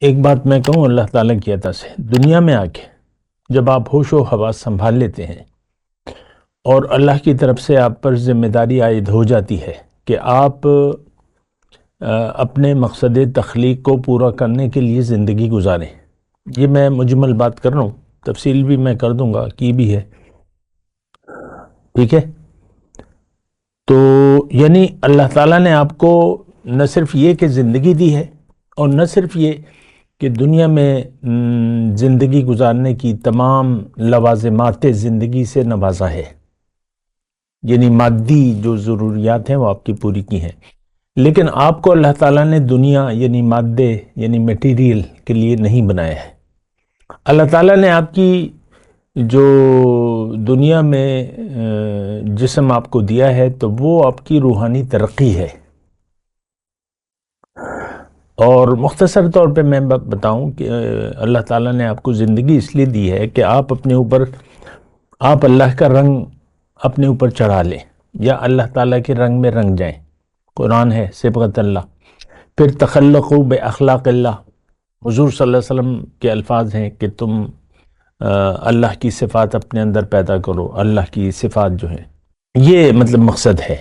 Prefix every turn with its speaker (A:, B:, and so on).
A: ایک بات میں کہوں اللہ تعالیٰ کی عطا سے، دنیا میں آ کے جب آپ ہوش و حواس سنبھال لیتے ہیں اور اللہ کی طرف سے آپ پر ذمہ داری عائد ہو جاتی ہے کہ آپ اپنے مقصد تخلیق کو پورا کرنے کے لیے زندگی گزاریں، یہ میں مجمل بات کر رہا ہوں، تفصیل بھی میں کر دوں گا کی بھی ہے، ٹھیک ہے؟ تو یعنی اللہ تعالیٰ نے آپ کو نہ صرف یہ کہ زندگی دی ہے، اور نہ صرف یہ کہ دنیا میں زندگی گزارنے کی تمام لوازمات زندگی سے نوازا ہے، یعنی مادی جو ضروریات ہیں وہ آپ کی پوری کی ہیں، لیکن آپ کو اللہ تعالیٰ نے دنیا یعنی مادے یعنی میٹیریل کے لیے نہیں بنایا ہے۔ اللہ تعالیٰ نے آپ کی جو دنیا میں جسم آپ کو دیا ہے تو وہ آپ کی روحانی ترقی ہے۔ اور مختصر طور پہ میں بتاؤں کہ اللہ تعالیٰ نے آپ کو زندگی اس لیے دی ہے کہ آپ اپنے اوپر آپ اللہ کا رنگ اپنے اوپر چڑھا لیں، یا اللہ تعالیٰ کے رنگ میں رنگ جائیں۔ قرآن ہے صبغۃ اللہ، پھر تخلقوا باخلاق اللہ، حضور صلی اللہ علیہ وسلم کے الفاظ ہیں کہ تم اللہ کی صفات اپنے اندر پیدا کرو، اللہ کی صفات جو ہیں، یہ مطلب مقصد ہے۔